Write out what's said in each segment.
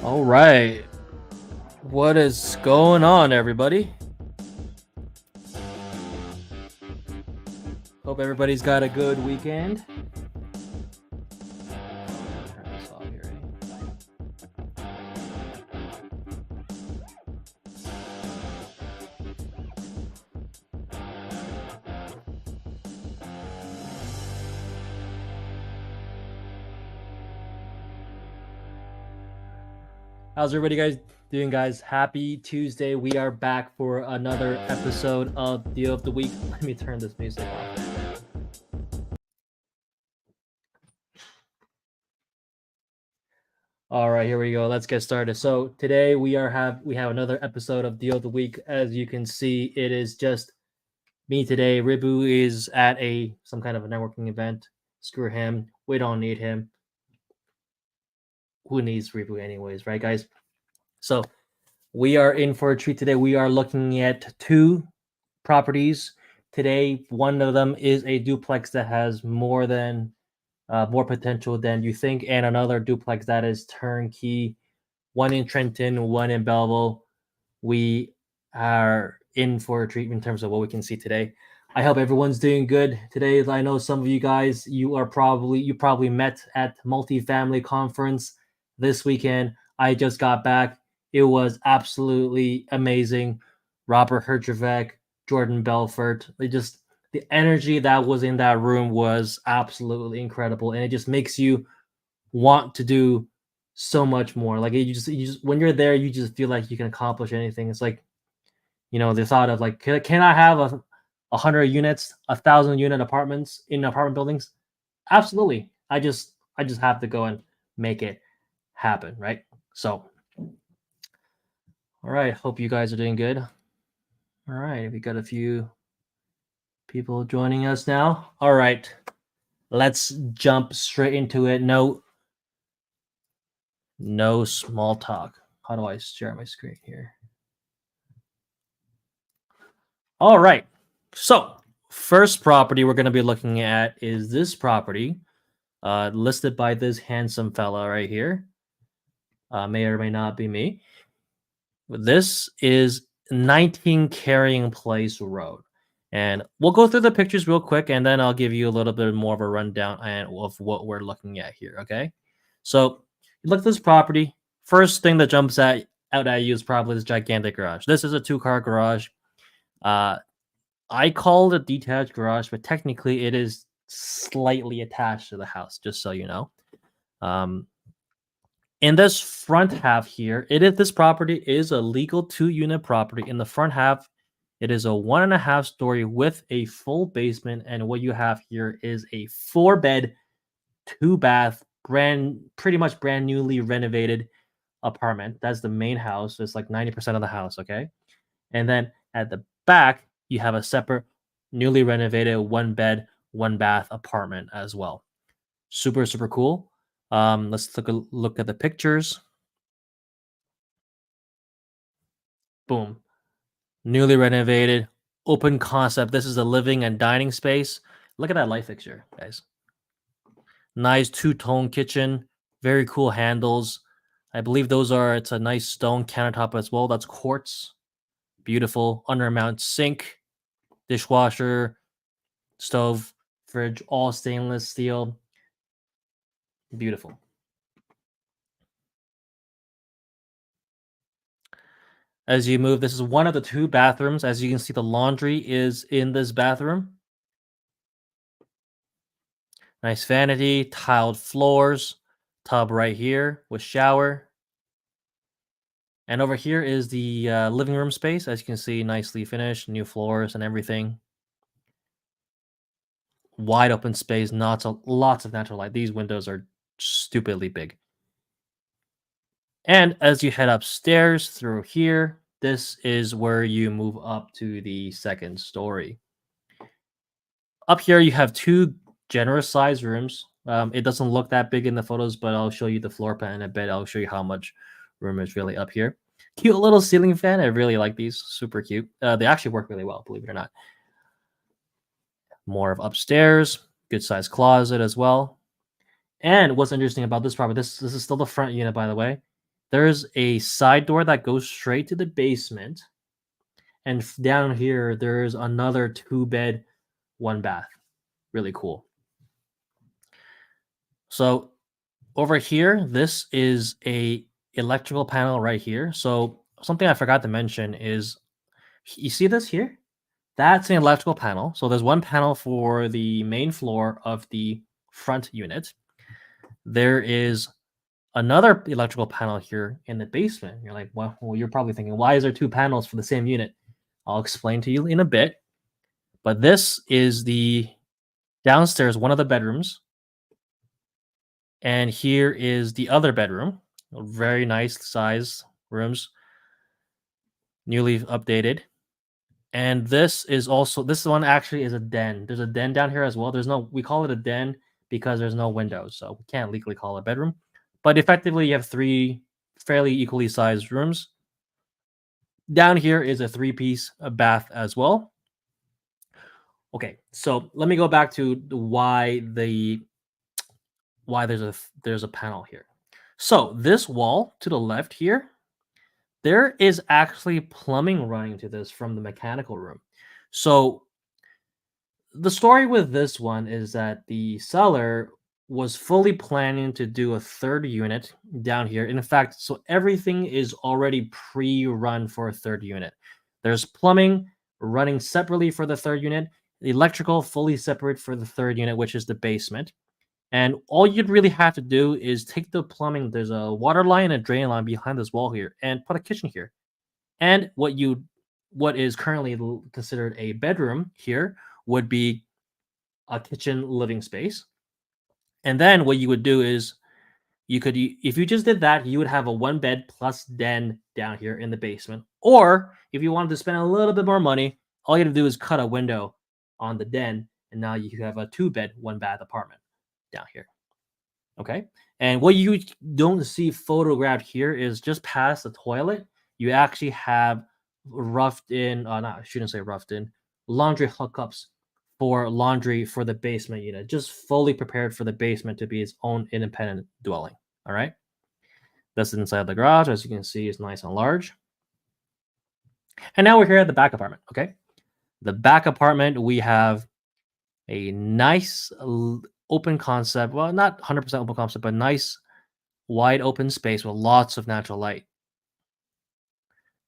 All right. What is going on, everybody? Hope everybody's got a good weekend. Turn this off here, How's everybody guys doing, guys? Happy Tuesday. We are back for another episode of Deal of the Week. Let me turn this music off. All right, here we go. Let's get started. So today we have another episode of Deal of the Week. As you can see, it is just me today. Ribu is at some kind of a networking event. Screw him. We don't need him. Who needs Ribu anyways, right, guys? So we are in for a treat today. We are looking at two properties today. One of them is a duplex that has more potential than you think, and another duplex that is turnkey. One in Trenton, one in Belleville. We are in for a treat in terms of what we can see today. I hope everyone's doing good today. I know some of you guys, you probably met at multifamily conference this weekend. I just got back. It was absolutely amazing. Robert Herjavec, Jordan Belfort. The energy that was in that room was absolutely incredible, and it just makes you want to do so much more. Like you just when you're there, you just feel like you can accomplish anything. It's like, the thought of like, can I have 100 units, 1,000 unit apartments in apartment buildings? Absolutely. I just have to go and make it happen, right? So, all right. Hope you guys are doing good. All right, we got a few people joining us now. All right, let's jump straight into it. No small talk. How do I share my screen here? All right. So, first property we're going to be looking at is this property, listed by this handsome fella right here. May or may not be me. This is 19 Carrying Place Road. And we'll go through the pictures real quick, and then I'll give you a little bit more of a rundown of what we're looking at here, okay? So, you look at this property. First thing that jumps out at you is probably this gigantic garage. This is a two-car garage. I call it a detached garage, but technically it is slightly attached to the house, just so you know. In this front half here, this property is a legal 2-unit property. In the front half, it is a 1.5 story with a full basement, and what you have here is a 4-bed, 2-bath, pretty much brand newly renovated apartment. That's the main house. It's like 90% of the house, okay? And then at the back, you have a separate, newly renovated 1-bed, 1-bath apartment as well. Super, super cool. Let's take a look at the pictures. Boom. Newly renovated, open concept. This is a living and dining space. Look at that light fixture, guys. Nice two-tone kitchen. Very cool handles. I believe it's a nice stone countertop as well. That's quartz. Beautiful. Undermount sink, dishwasher, stove, fridge, all stainless steel. Beautiful. As you move, this is one of the 2 bathrooms. As you can see, the laundry is in this bathroom. Nice vanity, tiled floors, tub right here with shower. And over here is the living room space. As you can see, nicely finished, new floors and everything. Wide open space, lots of natural light. These windows are stupidly big. And as you head upstairs through here, this is where you move up to the 2nd story. Up here, you have 2 generous size rooms. It doesn't look that big in the photos, but I'll show you the floor plan in a bit. I'll show you how much room is really up here. Cute little ceiling fan. I really like these. Super cute. They actually work really well, believe it or not. More of upstairs. Good size closet as well. And what's interesting about this property, this is still the front unit, by the way. there's a side door that goes straight to the basement. And down here, there's another 2-bed, 1-bath. Really cool. So over here, this is a electrical panel right here. So something I forgot to mention is, you see this here? That's an electrical panel. So there's one panel for the main floor of the front unit. There is another electrical panel here in the basement. You're like, well, you're probably thinking, why is there 2 panels for the same unit? I'll explain to you in a bit. But this is the downstairs, one of the bedrooms. And here is the other bedroom. Very nice size rooms, newly updated. And this one actually is a den. There's a den down here as well. We call it a den because there's no windows, so we can't legally call it a bedroom. But effectively, you have 3 fairly equally sized rooms. Down here is a 3-piece bath as well. Okay, so let me go back to why there's a panel here. So this wall to the left here, there is actually plumbing running to this from the mechanical room. So the story with this one is that the seller was fully planning to do a 3rd unit down here. In fact, so everything is already pre-run for a 3rd unit. There's plumbing running separately for the 3rd unit, the electrical fully separate for the 3rd unit, which is the basement. And all you'd really have to do is take the plumbing. There's a water line and a drain line behind this wall here, and put a kitchen here. And what is currently considered a bedroom here would be a kitchen living space. And then what you would do is if you just did that, you would have a 1-bed plus den down here in the basement. Or if you wanted to spend a little bit more money, all you have to do is cut a window on the den, and now you have a 2-bed, 1-bath apartment down here. Okay. And what you don't see photographed here is just past the toilet, you actually have I shouldn't say roughed in, laundry hookups for laundry for the basement unit, just fully prepared for the basement to be its own independent dwelling. All right. That's inside the garage. As you can see, it's nice and large. And now we're here at the back apartment. Okay. The back apartment, we have a nice open concept. Well, not 100% open concept, but nice wide open space with lots of natural light.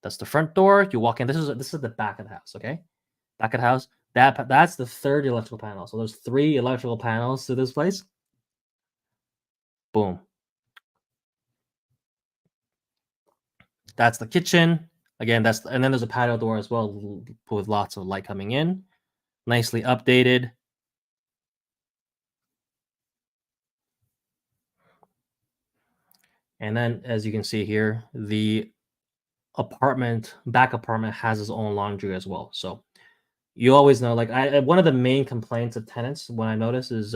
That's the front door. You walk in. This is the back of the house. Okay. Back of the house. That's the 3rd electrical panel. So there's 3 electrical panels to this place. Boom. That's the kitchen. Again, and then there's a patio door as well with lots of light coming in. Nicely updated. And then, as you can see here, the back apartment has its own laundry as well. So you always know, like, one of the main complaints of tenants when I notice is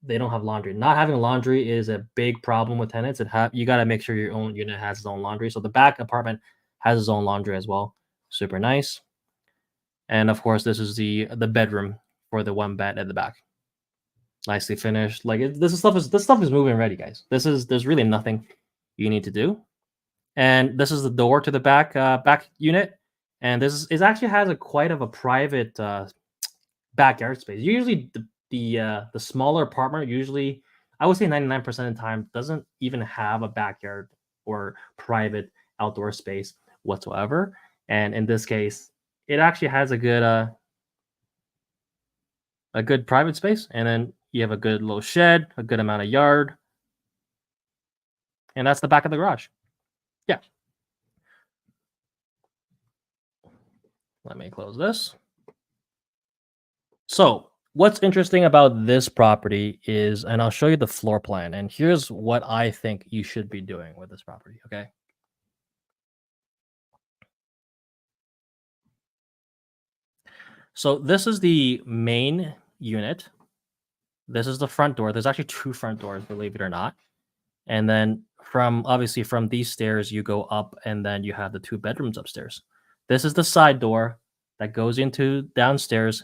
they don't have laundry. Not having laundry is a big problem with tenants. You got to make sure your own unit has its own laundry. So the back apartment has its own laundry as well. Super nice. And of course, this is the bedroom for the 1 bed at the back. Nicely finished. Like this stuff is moving ready, guys. There's really nothing you need to do. And this is the door to the back unit. And this is actually has quite of a private backyard space. Usually the smaller apartment, usually I would say 99% of the time, doesn't even have a backyard or private outdoor space whatsoever. And in this case, it actually has a good private space, and then you have a good little shed, a good amount of yard, and that's the back of the garage. Yeah. Let me close this. So what's interesting about this property is, and I'll show you the floor plan, and here's what I think you should be doing with this property, okay? So this is the main unit. This is the front door. There's actually 2 front doors, believe it or not. And then obviously from these stairs, you go up, and then you have the 2 bedrooms upstairs. This is the side door that goes into downstairs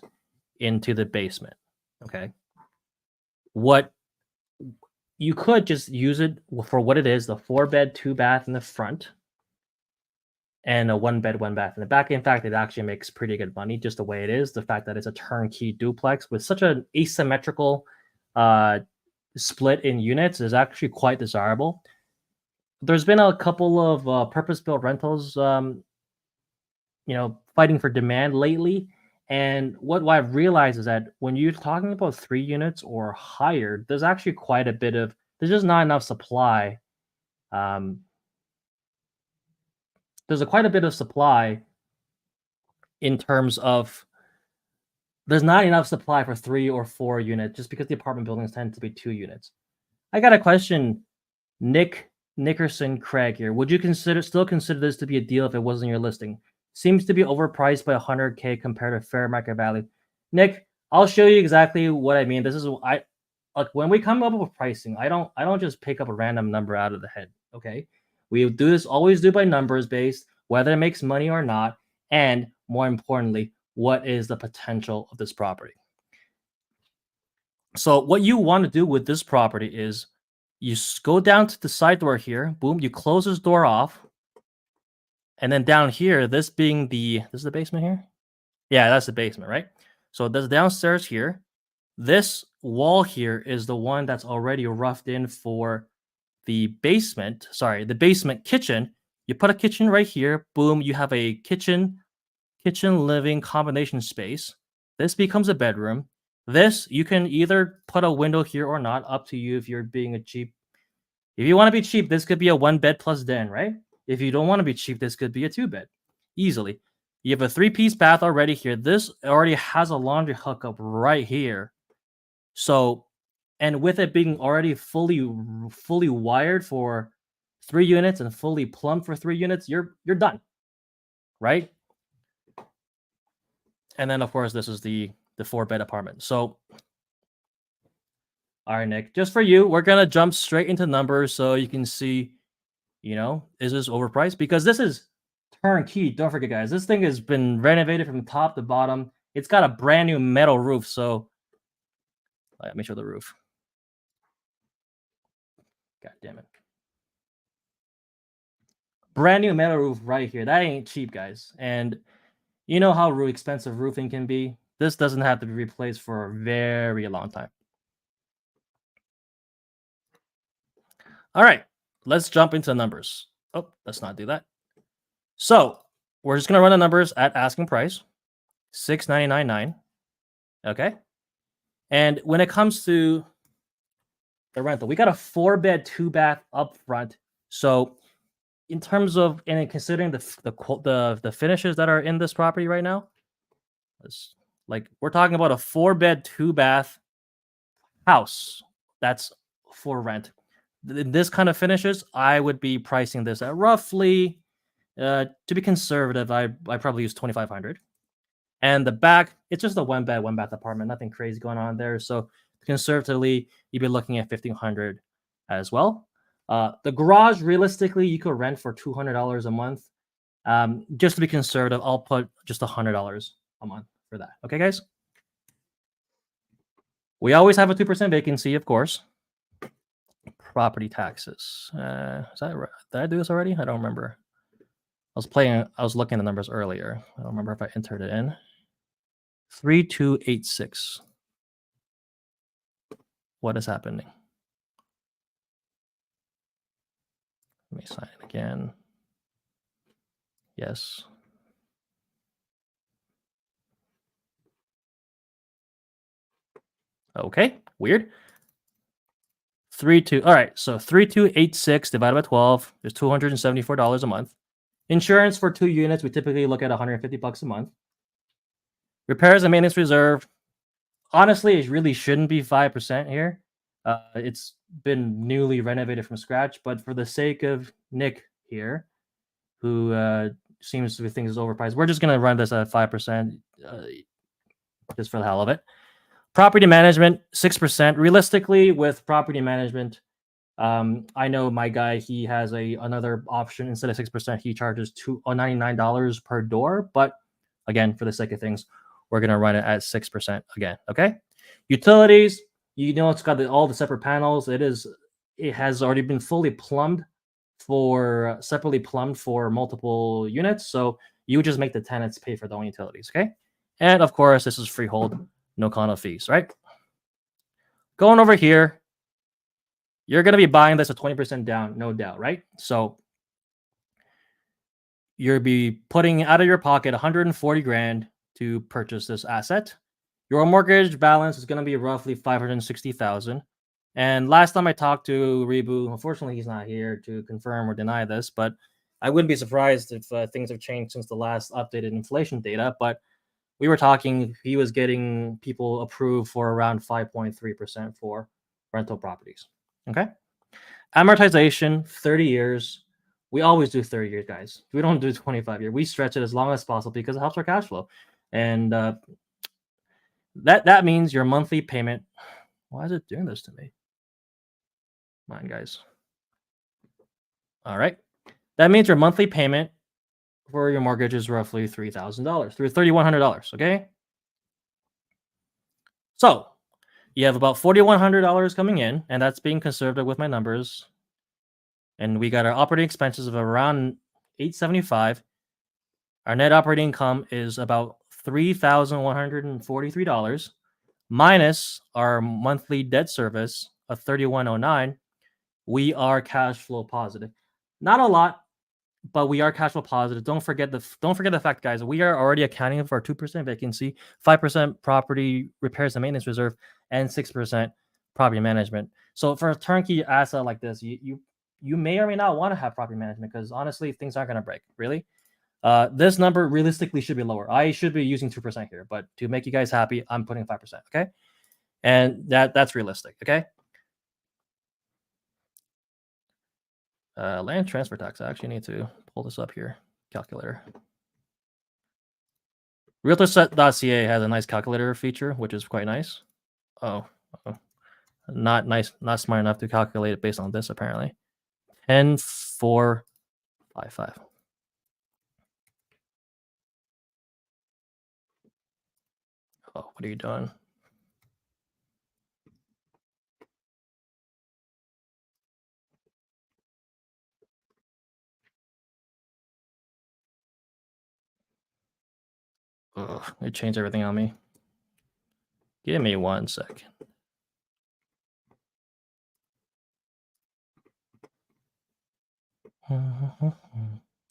into the basement. Okay. What you could just use it for what it is, the 4-bed, 2-bath in the front, and a 1-bed, 1-bath in the back. In fact, it actually makes pretty good money just the way it is. The fact that it's a turnkey duplex with such an asymmetrical split in units is actually quite desirable. There's been a couple of purpose-built rentals, fighting for demand lately. And what I've realized is that when you're talking about 3 units or higher, there's actually quite a bit of there's just not enough supply. There's quite a bit of supply in terms of there's not enough supply for 3 or 4 units just because the apartment buildings tend to be 2 units. I got a question, Nick Nickerson Craig here. Would you still consider this to be a deal if it wasn't your listing? Seems to be overpriced by $100K compared to fair market value. Nick, I'll show you exactly what I mean. This is like when we come up with pricing, I don't just pick up a random number out of the head. Okay, we do this always do by numbers based, whether it makes money or not, and more importantly, what is the potential of this property. So what you want to do with this property is you go down to the side door here, boom, you close this door off. And then down here, this is the basement here? Yeah, that's the basement, right? So this downstairs here, this wall here is the one that's already roughed in for the basement kitchen. You put a kitchen right here, boom, you have a kitchen living combination space. This becomes a bedroom. This, you can either put a window here or not, up to you if you're being if you want to be cheap, this could be a 1-bed plus den, right? If you don't want to be cheap, this could be a 2-bed. Easily. You have a 3-piece bath already here. This already has a laundry hookup right here. So, and with it being already fully wired for 3 units and fully plumbed for 3 units, you're done. Right? And then of course this is the 4-bed apartment. So all right, Nick, just for you, we're going to jump straight into numbers so you can see, is this overpriced? Because this is turnkey. Don't forget, guys, this thing has been renovated from top to bottom. It's got a brand new metal roof. So let me show the roof. God damn it. Brand new metal roof right here. That ain't cheap, guys. And you know how expensive roofing can be. This doesn't have to be replaced for a very long time. All right, let's jump into numbers. Oh, let's not do that. So we're just going to run the numbers at asking price, $699.9. Okay. And when it comes to the rental, we got a 4-bed, 2-bath up front. So in terms of, and considering the finishes that are in this property right now, we're talking about a 4-bed, 2-bath house that's for rent. This kind of finishes, I would be pricing this at roughly, to be conservative, I probably use $2,500. And the back, it's just a 1-bed, 1-bath apartment, nothing crazy going on there. So conservatively, you'd be looking at $1,500 as well. The garage, realistically, you could rent for $200 a month. Just to be conservative, I'll put just $100 a month for that. Okay, guys? We always have a 2% vacancy, of course. Property taxes. Is that right? Did I do this already? I don't remember. I was looking at the numbers earlier. I don't remember if I entered it in. 3286. What is happening? Let me sign it again. Yes. Okay, weird. 32. All right, so 3286 divided by 12 is $274 a month. Insurance for 2 units, we typically look at $150 a month. Repairs and maintenance reserve, honestly, it really shouldn't be 5% here. It's been newly renovated from scratch, but for the sake of Nick here, who seems to think it's overpriced, we're just going to run this at 5%, just for the hell of it. Property management, 6%. Realistically, with property management, I know my guy, he has another option. Instead of 6%, he charges $99 per door. But again, for the sake of things, we're going to run it at 6% again. Okay. Utilities, it's got all the separate panels. It is it has already been fully plumbed for separately plumbed for multiple units. So you just make the tenants pay for their own utilities. Okay. And of course, this is freehold, no condo fees, right? Going over here, you're going to be buying this at 20% down, no doubt, right? So you'll be putting out of your pocket 140 grand to purchase this asset. Your mortgage balance is going to be roughly 560,000. And last time I talked to Rebu, unfortunately he's not here to confirm or deny this, but I wouldn't be surprised if things have changed since the last updated inflation data. But we were talking, he was getting people approved for around 5.3% for rental properties. Okay. Amortization, 30 years. We always do 30 years, guys. We don't do 25 years. We stretch it as long as possible because it helps our cash flow. And that means your monthly payment. Why is it doing this to me? Come on, guys. All right. That means your monthly payment for your mortgage is roughly $3,000, through $3,100. Okay. So you have about $4,100 coming in, and that's being conservative with my numbers. And we got our operating expenses of around $875. Our net operating income is about $3,143 minus our monthly debt service of $3,109. We are cash flow positive. Not a lot, but we are cash flow positive. Don't forget the fact, guys. We are already accounting for 2% vacancy, 5% property repairs and maintenance reserve, and 6% property management. So for a turnkey asset like this, you may or may not want to have property management because honestly, things aren't going to break. Really, this number realistically should be lower. I should be using 2% here, but to make you guys happy, I'm putting 5%. Okay, and that's realistic. Okay. Land transfer tax. I actually need to pull this up here. Calculator. Realtorset.ca has a nice calculator feature, which is quite nice. Oh, not nice, not smart enough to calculate it based on this, apparently. 10,455. Oh, what are you doing? Ugh, it changed everything on me. Give me 1 second.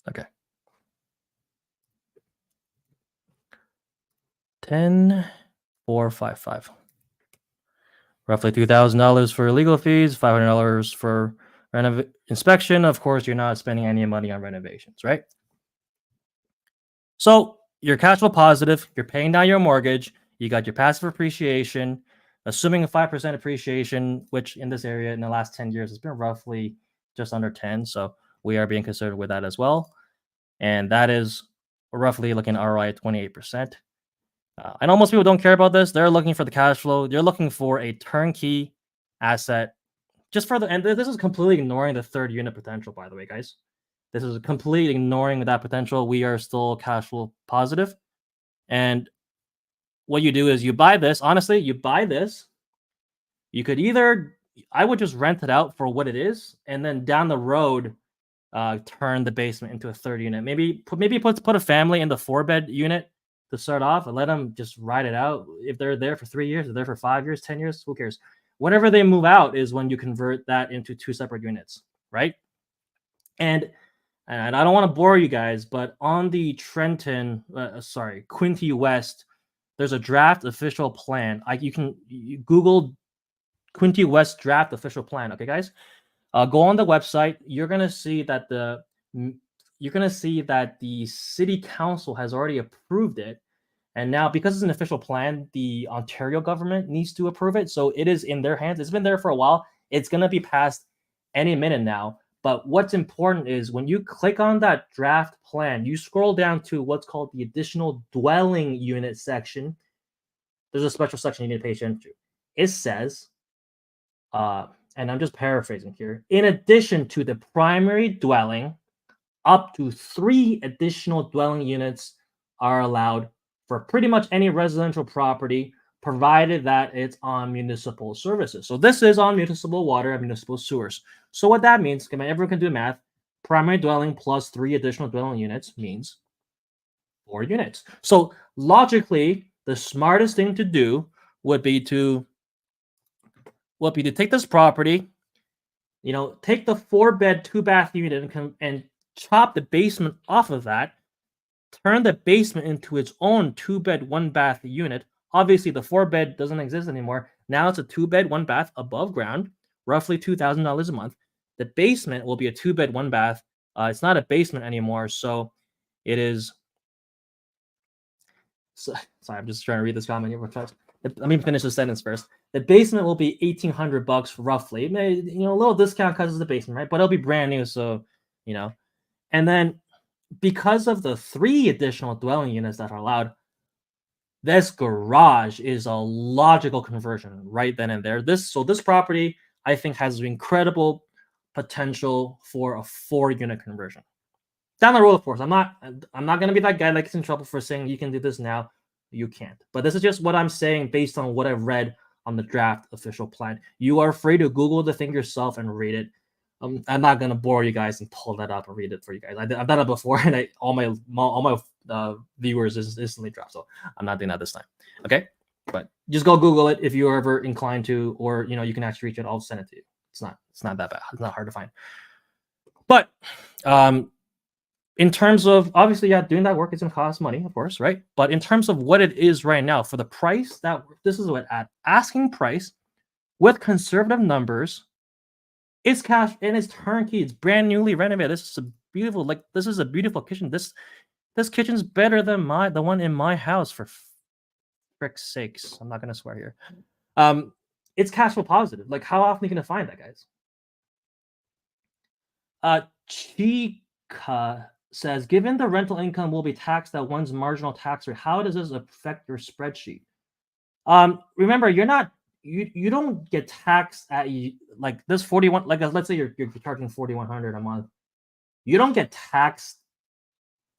Okay. 10,455. Roughly $2,000 for legal fees, $500 for inspection. Of course, you're not spending any money on renovations, right? So you're cash flow positive. You're paying down your mortgage. You got your passive appreciation, assuming a 5% appreciation, which in this area in the last 10 years has been roughly just under 10. So we are being conservative with that as well. And that is roughly looking at ROI at 28%. I know most people don't care about this. They're looking for the cash flow. They're looking for a turnkey asset. And this is completely ignoring the third unit potential, by the way, guys. This is completely ignoring that potential. We are still cash flow positive. And what you do is you buy this. Honestly, you buy this. You could I would just rent it out for what it is, and then down the road, turn the basement into a third unit. Maybe put a family in the 4-bed unit to start off and let them just ride it out. If they're there for 3 years, they're there for 5 years, 10 years, who cares? Whenever they move out is when you convert that into 2 separate units, right? And I don't want to bore you guys, but on the Quinte West, there's a draft official plan. You Google Quinte West draft official plan. Okay, guys, go on the website. You're gonna see that the city council has already approved it, and now because it's an official plan, the Ontario government needs to approve it. So it is in their hands. It's been there for a while. It's gonna be passed any minute now. But what's important is when you click on that draft plan, you scroll down to what's called the additional dwelling unit section. There's a special section you need to pay attention to. It says, and I'm just paraphrasing here, in addition to the primary dwelling, up to 3 additional dwelling units are allowed for pretty much any residential property provided that it's on municipal services. So this is on municipal water and municipal sewers. So what that means, everyone can do math. Primary dwelling plus 3 additional dwelling units means 4 units. So logically, the smartest thing to do would be to take this property, take the 4-bed, 2-bath unit and chop the basement off of that, turn the basement into its own 2-bed, 1-bath unit. Obviously, the 4-bed doesn't exist anymore. Now it's a 2-bed, 1-bath above ground, roughly $2,000 a month. The basement will be a 2-bed, 1-bath. It's not a basement anymore, so it is. Sorry, I'm just trying to read this comment here. Let me finish the sentence first. The basement will be $1,800 roughly. Maybe, a little discount because it's the basement, right? But it'll be brand new, so And then because of the 3 additional dwelling units that are allowed, this garage is a logical conversion right then and there. This property, I think, has incredible potential for a 4-unit conversion. Down the road, of course. I'm not going to be that guy that gets in trouble for saying you can do this now. You can't. But this is just what I'm saying based on what I've read on the draft official plan. You are free to Google the thing yourself and read it. I'm not going to bore you guys and pull that up and read it for you guys. I've done it before, and all my viewers is instantly dropped. So I'm not doing that this time. Okay? But just go Google it if you're ever inclined to, or you can actually reach it. I'll send it to you. It's not that bad. It's not hard to find. But in terms of, obviously, doing that work is going to cost money, of course, right? But in terms of what it is right now, for the price this is what at asking price with conservative numbers, it's cash and it's turnkey. It's brand newly renovated. This is a beautiful kitchen. This kitchen's better than the one in my house, for frick's sakes. I'm not going to swear here. It's cash flow positive. Like, how often are you going to find that, guys? Chica says, given the rental income will be taxed at one's marginal tax rate, how does this affect your spreadsheet? Remember, you don't get taxed at like this 41. Like, let's say you're charging $4,100 a month. You don't get taxed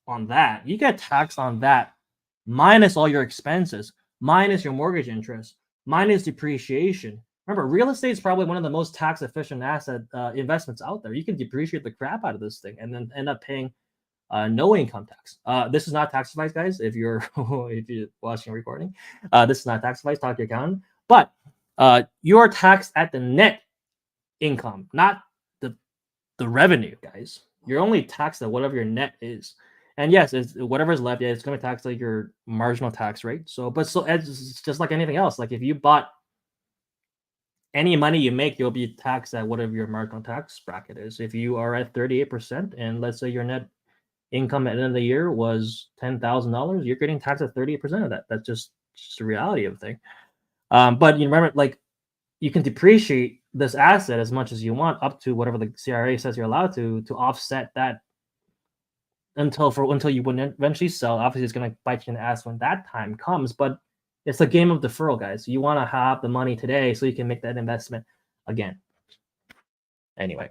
on that. You get taxed on that minus all your expenses, minus your mortgage interest, minus depreciation. Remember, real estate is probably one of the most tax efficient asset investments out there. You can depreciate the crap out of this thing and then end up paying no income tax. This is not tax advice, guys. If you're watching a recording, this is not tax advice. Talk to your accountant. But you are taxed at the net income, not the revenue, guys. You're only taxed at whatever your net is. And yes, it's whatever is left. Yeah, it's going to tax like your marginal tax rate. So it's just like anything else. Like if you bought any money you make, you'll be taxed at whatever your marginal tax bracket is. If you are at 38%, and let's say your net income at the end of the year was $10,000, you're getting taxed at 38% of that. That's just the reality of the thing. But you remember, like, you can depreciate this asset as much as you want, up to whatever the CRA says you're allowed to offset that until you would eventually sell. Obviously, it's going to bite you in the ass when that time comes, but it's a game of deferral, guys. You want to have the money today so you can make that investment again. Anyway,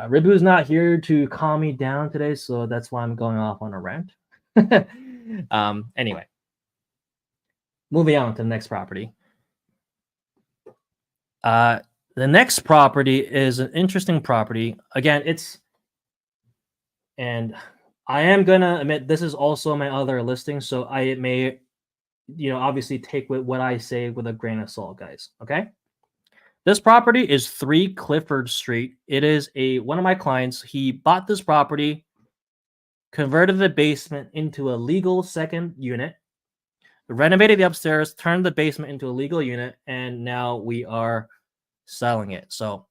Ribu's not here to calm me down today, so that's why I'm going off on a rant. Anyway, moving on to the next property. The next property is an interesting property. Again, and I am gonna admit this is also my other listing, so I may, obviously take what I say with a grain of salt, guys. Okay. This property is 3 Clifford Street. It is one of my clients. He bought this property, converted the basement into a legal second unit, renovated the upstairs, turned the basement into a legal unit, and now we are selling it. So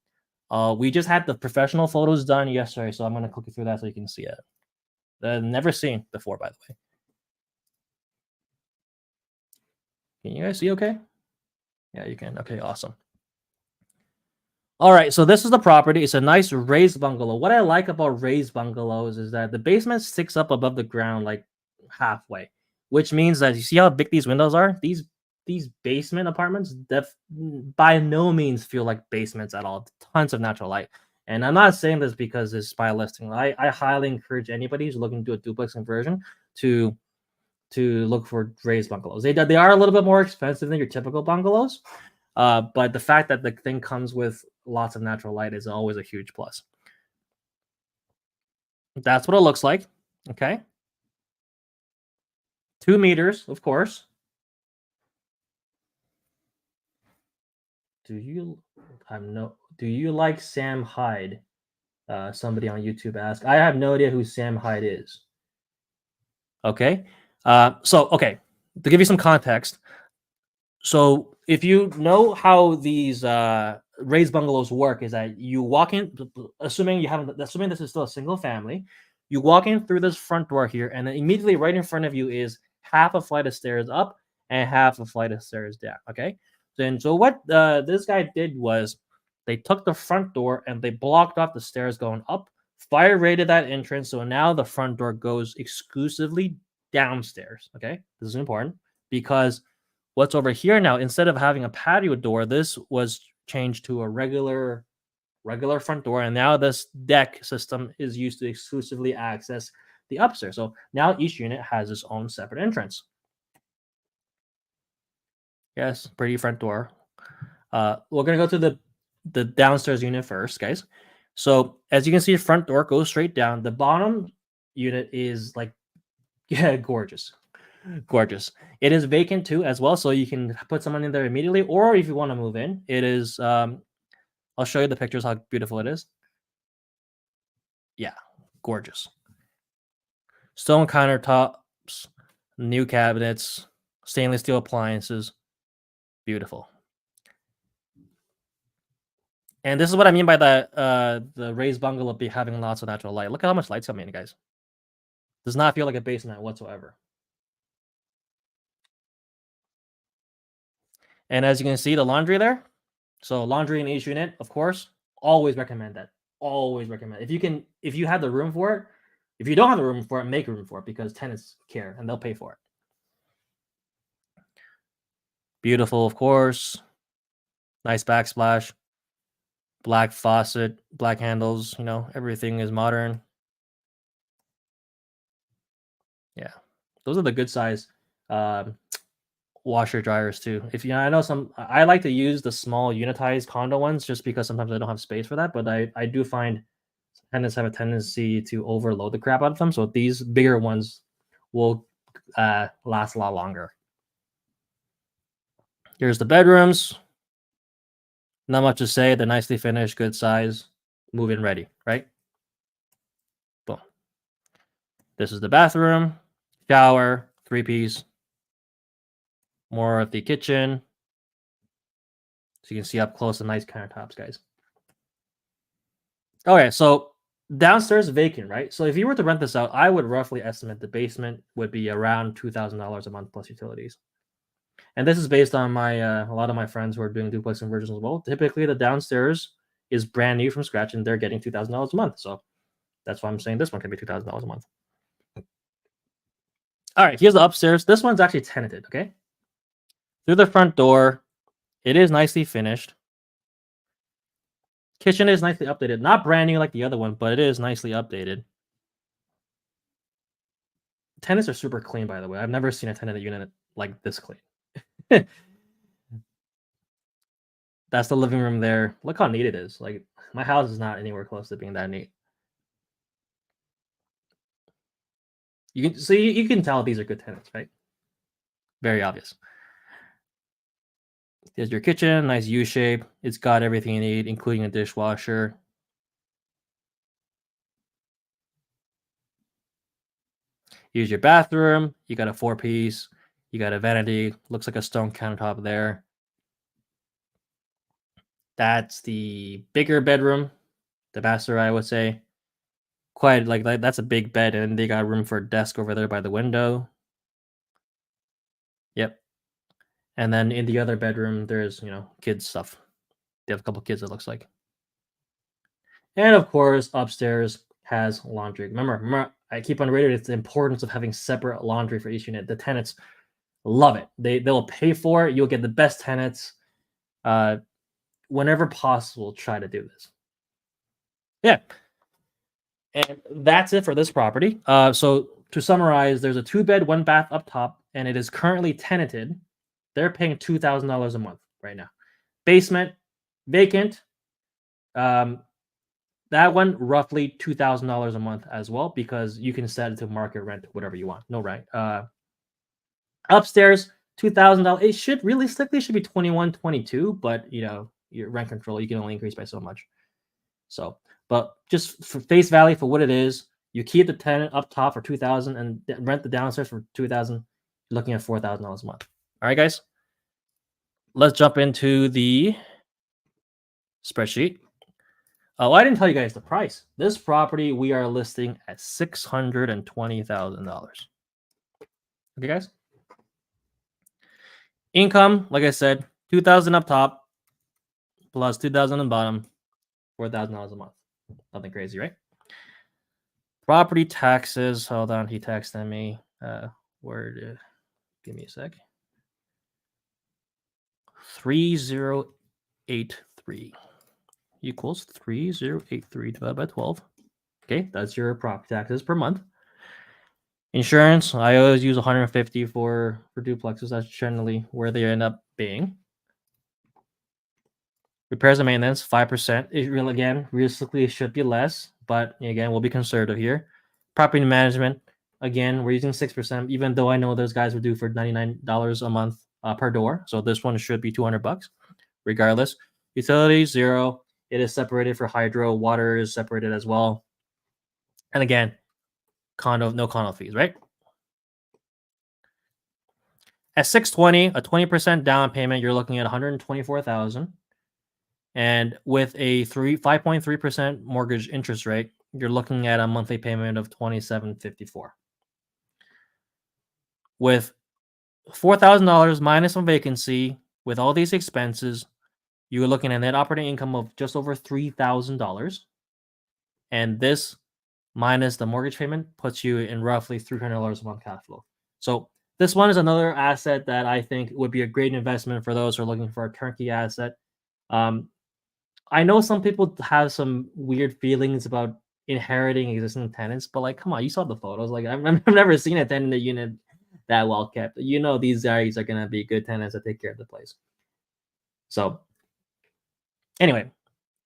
we just had the professional photos done yesterday, so I'm going to click through that so you can see it. Never seen before, by the way. Can you guys see okay? Yeah, you can. Okay, awesome. All right, so this is the property. It's a nice raised bungalow. What I like about raised bungalows is that the basement sticks up above the ground like halfway, which means that you see how big these windows are? These basement apartments by no means feel like basements at all. Tons of natural light. And I'm not saying this because it's spy listing. I highly encourage anybody who's looking to do a duplex conversion to to look for raised bungalows. They are a little bit more expensive than your typical bungalows, but the fact that the thing comes with lots of natural light is always a huge plus. That's what it looks like. Okay. 2 meters, of course. Do you like Sam Hyde? Somebody on YouTube asked. I have no idea who Sam Hyde is. Okay. Okay, to give you some context. So if you know how these raised bungalows work, is that you walk in, assuming this is still a single family, you walk in through this front door here, and then immediately right in front of you is half a flight of stairs up and half a flight of stairs down. Okay. So what this guy did was they took the front door and they blocked off the stairs going up, fire rated that entrance, so now the front door goes exclusively downstairs. Okay, this is important because what's over here now, instead of having a patio door, this was changed to a regular front door, and now this deck system is used to exclusively access the upstairs. So now each unit has its own separate entrance. Yes, pretty front door. We're gonna go to the downstairs unit first, guys. So as you can see, the front door goes straight down. The bottom unit is like, yeah, gorgeous. It is vacant too as well, so you can put someone in there immediately, or if you want to move in, it is. I'll show you the pictures how beautiful it is. Yeah, gorgeous. Stone countertops, new cabinets, stainless steel appliances, beautiful. And this is what I mean by the raised bungalow be having lots of natural light. Look at how much light's coming in, guys. Does not feel like a basement whatsoever. And as you can see, the laundry there. So laundry in each unit, of course. Always recommend that. Always recommend. If you have the room for it. If you don't have the room for it, make room for it because tenants care and they'll pay for it. Beautiful, of course. Nice backsplash. Black faucet, black handles. You know, everything is modern. Yeah, those are the good size washer dryers too. I know I like to use the small unitized condo ones just because sometimes I don't have space for that, but I do find tenants have a tendency to overload the crap out of them, so these bigger ones will last a lot longer. Here's the bedrooms. Not much to say. They're nicely finished, good size, move-in ready, right? Boom. This is the bathroom, shower, 3-piece. More of the kitchen. So you can see up close the nice countertops, guys. Okay, so downstairs vacant, right? So if you were to rent this out, I would roughly estimate the basement would be around $2,000 a month plus utilities. And this is based on my a lot of my friends who are doing duplex conversions as well. Typically, the downstairs is brand new from scratch, and they're getting $2,000 a month. So that's why I'm saying this one can be $2,000 a month. All right, here's the upstairs. This one's actually tenanted, okay? Through the front door, it is nicely finished. Kitchen is nicely updated. Not brand new like the other one, but it is nicely updated. Tenants are super clean, by the way. I've never seen a tenanted unit like this clean. That's the living room there. Look how neat it is. Like, my house is not anywhere close to being that neat. You can tell these are good tenants, right? Very obvious. There's your kitchen, nice U shape. It's got everything you need, including a dishwasher. Here's your bathroom. You got a 4-piece. You got a vanity. Looks like a stone countertop there. That's the bigger bedroom, the master, I would say. Quite like that's a big bed, and they got room for a desk over there by the window. Yep. And then in the other bedroom, there's, kids stuff. They have a couple kids, it looks like. And of course, upstairs has laundry. Remember, I keep on reiterating the importance of having separate laundry for each unit. The tenants love it. They'll pay for it. You'll get the best tenants. Whenever possible, try to do this. Yeah. And that's it for this property. So to summarize, there's a 2-bed, 1-bath up top, and it is currently tenanted. They're paying $2,000 a month right now. Basement, vacant. That one roughly $2,000 a month as well, because you can set it to market rent, whatever you want. No right. Upstairs, $2,000. It should realistically should be 21, 22, but your rent control, you can only increase by so much. So, but just for face value for what it is, you keep the tenant up top for $2,000 and rent the downstairs for $2,000. You're looking at $4,000 a month. All right, guys. Let's jump into the spreadsheet. Oh, I didn't tell you guys the price. This property we are listing at $620,000. Okay, guys. Income, like I said, $2,000 up top, plus $2,000 on the bottom, $4,000 a month. Nothing crazy, right? Property taxes. Hold on, he texted me. Give me a sec. 3083 equals 3083 divided by 12. Okay, that's your property taxes per month. Insurance, I always use 150 for duplexes. That's generally where they end up being. Repairs and maintenance, 5%. Realistically, it should be less, but again, we'll be conservative here. Property management, again, we're using 6%, even though I know those guys would do for $99 a month per door. So this one should be $200 regardless. Utilities, 0. It is separated for hydro. Water is separated as well. And again, no condo fees, right? At 620, a 20% down payment, you're looking at $124,000. And with a 5.3% mortgage interest rate, you're looking at a monthly payment of $2,754. With $4,000 minus some vacancy, with all these expenses, you're looking at net operating income of just over $3,000. And this minus the mortgage payment puts you in roughly $300 a month cash flow. So this one is another asset that I think would be a great investment for those who are looking for a turnkey asset. I know some people have some weird feelings about inheriting existing tenants, but like, come on, you saw the photos. Like, I've never seen a tenant unit that well kept. These guys are gonna be good tenants that take care of the place. So, anyway,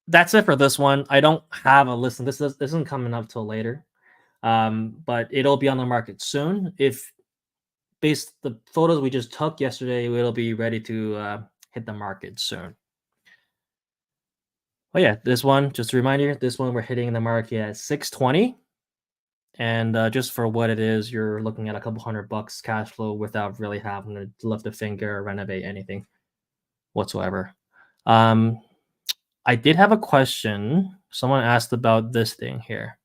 that's it for this one. I don't have a list. This isn't coming up till later, but it'll be on the market soon. If based the photos we just took yesterday, it'll be ready to hit the market soon. Oh yeah, this one, just a reminder, this one we're hitting the market at 620. And just for what it is, you're looking at a couple $100 cash flow without really having to lift a finger or renovate anything whatsoever. I did have a question. Someone asked about this thing here.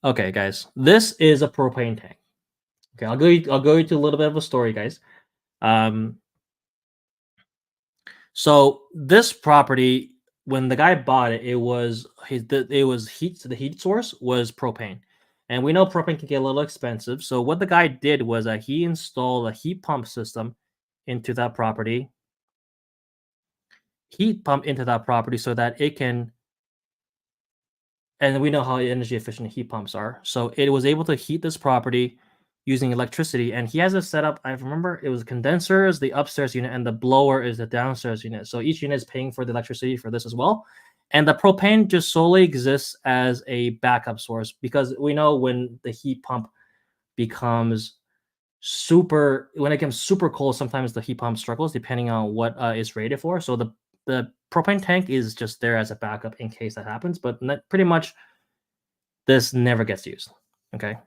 Okay, guys, this is a propane tank. Okay, I'll go into a little bit of a story, guys. So this property, when the guy bought it, it was heat. So the heat source was propane, and we know propane can get a little expensive. So what the guy did was that he installed a heat pump system into that property. Heat pump into that property so that it can. And we know how energy efficient heat pumps are. So it was able to heat this property using electricity. And he has a setup. I remember it was condenser is the upstairs unit and the blower is the downstairs unit. So each unit is paying for the electricity for this as well. And the propane just solely exists as a backup source, because we know when the heat pump becomes super cold, sometimes the heat pump struggles depending on what it's rated for. So the propane tank is just there as a backup in case that happens, but pretty much this never gets used. Okay.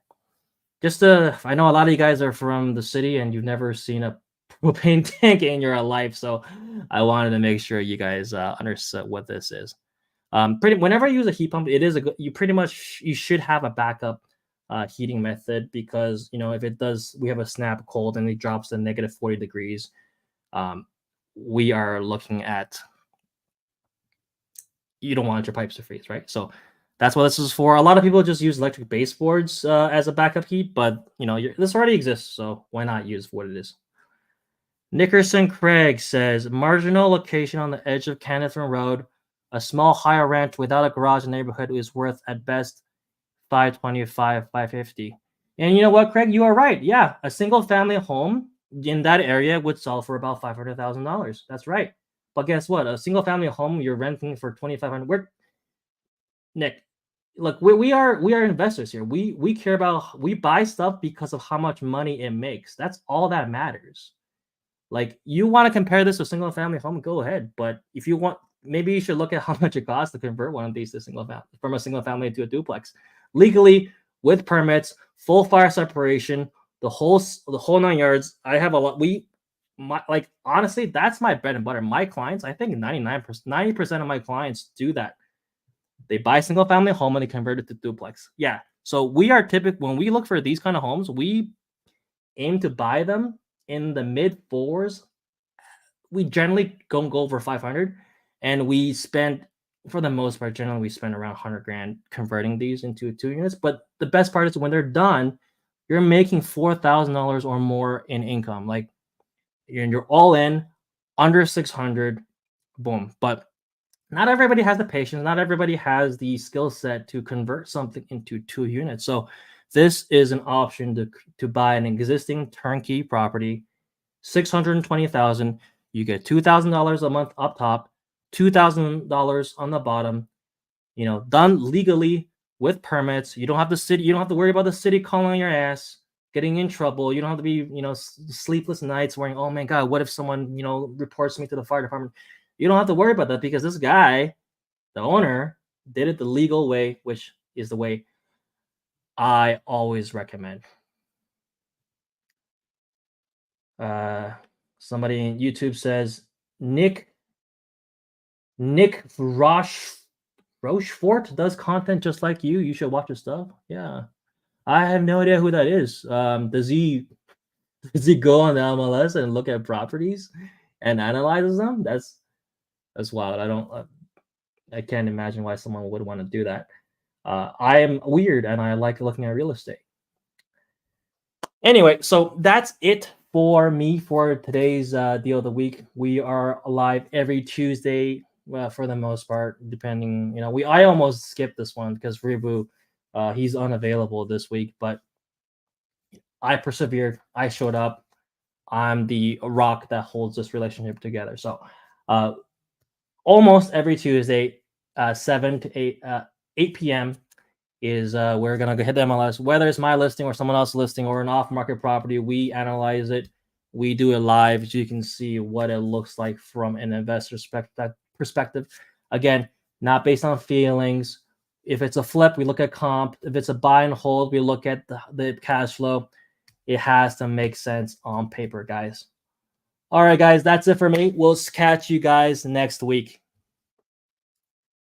I know a lot of you guys are from the city and you've never seen a propane tank in your life, so I wanted to make sure you guys understood what this is. Whenever I use a heat pump, it is you should have a backup heating method, because if it does, we have a snap cold and it drops to negative 40 degrees, we are looking at, you don't want your pipes to freeze, right? So that's what this is for. A lot of people just use electric baseboards as a backup heat, but this already exists, so why not use what it is? Nickerson Craig says, marginal location on the edge of Kennethron Road, a small higher rent without a garage in the neighborhood is worth at best $525, $550. And you know what, Craig? You are right. Yeah, a single family home in that area would sell for about $500,000. That's right. But guess what? A single family home you're renting for $2,500. Nick, look, we are investors here. We care about, we buy stuff because of how much money it makes. That's all that matters. Like, you want to compare this to a single family home, go ahead. But if you want, maybe you should look at how much it costs to convert one of these to single family, from a single family to a duplex, legally, with permits, full fire separation, the whole 9 yards. I have a lot. Like, honestly, that's my bread and butter. My clients, I think 99%, 90% of my clients do that. They buy a single family home and they convert it to duplex. Yeah. So we are typical when we look for these kind of homes, we aim to buy them in the mid fours. We generally don't go over 500, and we spend, for the most part, generally we spend around 100 grand converting these into 2 units. But the best part is when they're done, you're making $4,000 or more in income. Like, you're all in under 600, boom. But not everybody has the patience. Not everybody has the skill set to convert something into 2 units. So this is an option to buy an existing turnkey property, $620,000. You get $2,000 a month up top, $2,000 on the bottom. You know, done legally with permits. You don't have to worry about the city calling on your ass, getting in trouble. You don't have to be, sleepless nights worrying, oh my God, what if someone, reports me to the fire department? You don't have to worry about that because this guy, the owner, did it the legal way, which is the way I always recommend. Somebody in YouTube says, Nick Rochefort does content just like you. You should watch his stuff. Yeah. I have no idea who that is. Does he go on the MLS and look at properties and analyzes them? That's wild. I can't imagine why someone would want to do that. I am weird and I like looking at real estate. Anyway, so that's it for me for today's deal of the week. We are live every Tuesday, for the most part, depending, I almost skipped this one because Ribu, he's unavailable this week, but I persevered. I showed up. I'm the rock that holds this relationship together. So almost every Tuesday, 7 to 8 p.m. is we're going to hit the MLS, whether it's my listing or someone else's listing or an off-market property. We analyze it. We do it live so you can see what it looks like from an investor's perspective. Again, not based on feelings. If it's a flip, we look at comp. If it's a buy and hold, we look at the cash flow. It has to make sense on paper, guys. All right, guys, that's it for me. We'll catch you guys next week.